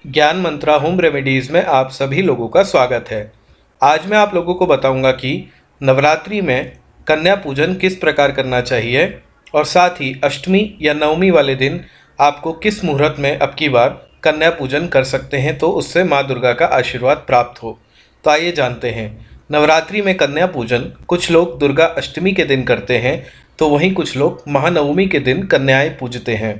ज्ञान मंत्रा home remedies में आप सभी लोगों का स्वागत है। आज मैं आप लोगों को बताऊंगा कि नवरात्रि में कन्या पूजन किस प्रकार करना चाहिए और साथ ही अष्टमी या नवमी वाले दिन आपको किस मुहूर्त में अब की बार कन्या पूजन कर सकते हैं तो उससे माँ दुर्गा का आशीर्वाद प्राप्त हो। तो आइए जानते हैं। नवरात्रि में कन्या पूजन कुछ लोग दुर्गा अष्टमी के दिन करते हैं, तो वहीं कुछ लोग महानवमी के दिन कन्याएं पूजते हैं।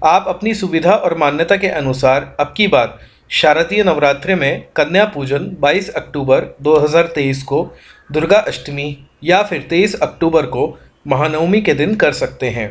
आप अपनी सुविधा और मान्यता के अनुसार अब की बार शारदीय नवरात्रि में कन्या पूजन 22 अक्टूबर 2023 को दुर्गा अष्टमी या फिर 23 अक्टूबर को महानवमी के दिन कर सकते हैं।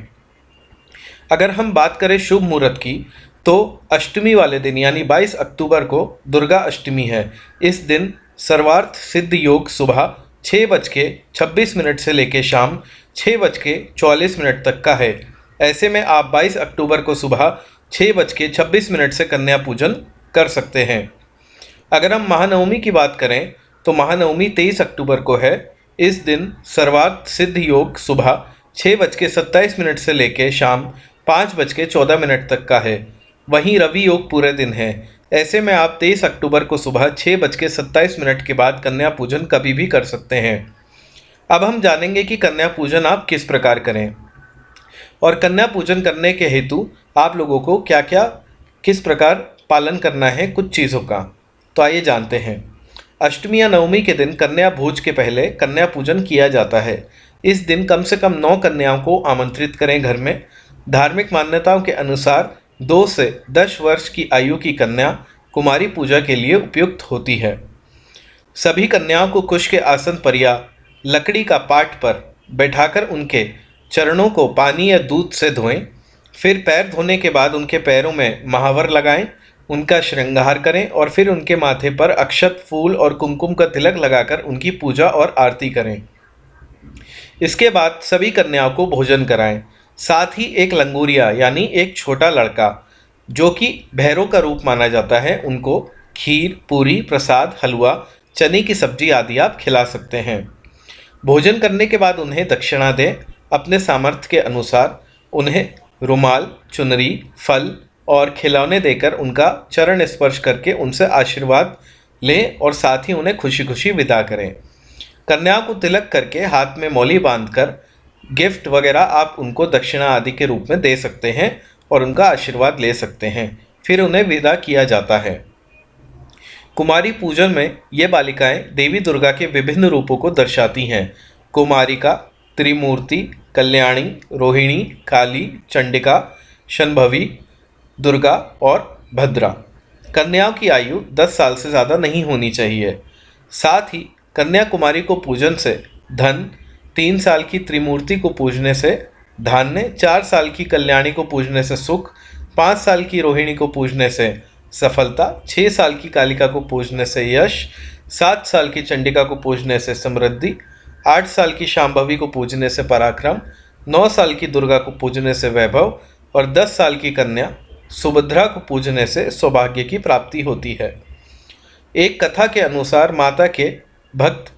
अगर हम बात करें शुभ मुहूर्त की, तो अष्टमी वाले दिन यानी 22 अक्टूबर को दुर्गा अष्टमी है। इस दिन सर्वार्थ सिद्ध योग सुबह 6:26 से लेकर शाम 6:44 तक का है। ऐसे में आप 22 अक्टूबर को सुबह 6:26 से कन्या पूजन कर सकते हैं। अगर हम महानवमी की बात करें तो महानवमी 23 अक्टूबर को है। इस दिन सर्वार्थ सिद्ध योग सुबह 6:27 से लेकर शाम 5:14 तक का है। वहीं रवि योग पूरे दिन है। ऐसे में आप 23 अक्टूबर को सुबह 6:27 के बाद कन्या पूजन कभी भी कर सकते हैं। अब हम जानेंगे कि कन्या पूजन आप किस प्रकार करें और कन्या पूजन करने के हेतु आप लोगों को क्या क्या किस प्रकार पालन करना है कुछ चीज़ों का। तो आइए जानते हैं। अष्टमी या नवमी के दिन कन्या भोज के पहले कन्या पूजन किया जाता है। इस दिन कम से कम 9 कन्याओं को आमंत्रित करें घर में। धार्मिक मान्यताओं के अनुसार 2 से 10 वर्ष की आयु की कन्या कुमारी पूजा के लिए उपयुक्त होती है। सभी कन्याओं को कुश के आसन पर या लकड़ी का पाट पर बैठाकर उनके चरणों को पानी या दूध से धोएं। फिर पैर धोने के बाद उनके पैरों में महावर लगाएं, उनका श्रृंगार करें और फिर उनके माथे पर अक्षत, फूल और कुमकुम का तिलक लगाकर उनकी पूजा और आरती करें। इसके बाद सभी कन्याओं को भोजन कराएं। साथ ही एक लंगूरिया यानी एक छोटा लड़का जो कि भैरव का रूप माना जाता है, उनको खीर, पूरी, प्रसाद, हलवा, चने की सब्जी आदि आप खिला सकते हैं। भोजन करने के बाद उन्हें दक्षिणा दें। अपने सामर्थ्य के अनुसार उन्हें रुमाल, चुनरी, फल और खिलौने देकर उनका चरण स्पर्श करके उनसे आशीर्वाद लें और साथ ही उन्हें खुशी खुशी विदा करें। कन्याओं को तिलक करके हाथ में मौली बांधकर गिफ्ट वगैरह आप उनको दक्षिणा आदि के रूप में दे सकते हैं और उनका आशीर्वाद ले सकते हैं। फिर उन्हें विदा किया जाता है। कुमारी पूजन में ये बालिकाएं देवी दुर्गा के विभिन्न रूपों को दर्शाती हैं। कुमारिका, त्रिमूर्ति, कल्याणी, रोहिणी, काली, चंडिका, शंभवी, दुर्गा और भद्रा। कन्याओं की आयु 10 साल से ज़्यादा नहीं होनी चाहिए। साथ ही कन्या कुमारी को पूजन से धन, 3 साल की त्रिमूर्ति को पूजने से धान्य, 4 साल की कल्याणी को पूजने से सुख, 5 साल की रोहिणी को पूजने से सफलता, 6 साल की कालिका को पूजने से यश, 7 साल की चंडिका को पूजने से समृद्धि, 8 साल की शांभवी को पूजने से पराक्रम, 9 साल की दुर्गा को पूजने से वैभव और 10 साल की कन्या सुभद्रा को पूजने से सौभाग्य की प्राप्ति होती है। एक कथा के अनुसार माता के भक्त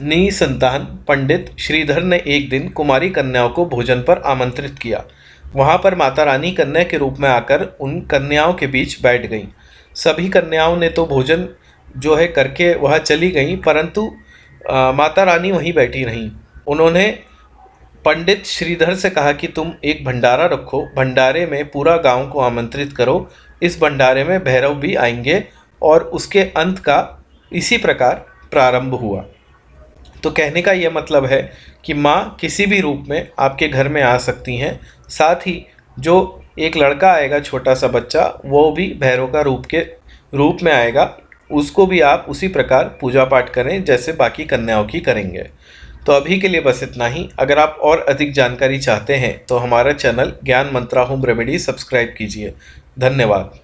निसंतान पंडित श्रीधर ने एक दिन कुमारी कन्याओं को भोजन पर आमंत्रित किया। वहाँ पर माता रानी कन्या के रूप में आकर उन कन्याओं के बीच बैठ गईं। सभी कन्याओं ने तो भोजन जो है करके वहाँ चली गईं, परंतु माता रानी वहीं बैठी रहीं। उन्होंने पंडित श्रीधर से कहा कि तुम एक भंडारा रखो, भंडारे में पूरा गांव को आमंत्रित करो। इस भंडारे में भैरव भी आएंगे और उसके अंत का इसी प्रकार प्रारंभ हुआ। तो कहने का यह मतलब है कि माँ किसी भी रूप में आपके घर में आ सकती हैं। साथ ही जो एक लड़का आएगा, छोटा सा बच्चा, वो भी भैरव का रूप में आएगा। उसको भी आप उसी प्रकार पूजा पाठ करें जैसे बाकी कन्याओं की करेंगे। तो अभी के लिए बस इतना ही। अगर आप और अधिक जानकारी चाहते हैं तो हमारा चैनल ज्ञान मंत्रा होम रेमेडी सब्सक्राइब कीजिए। धन्यवाद।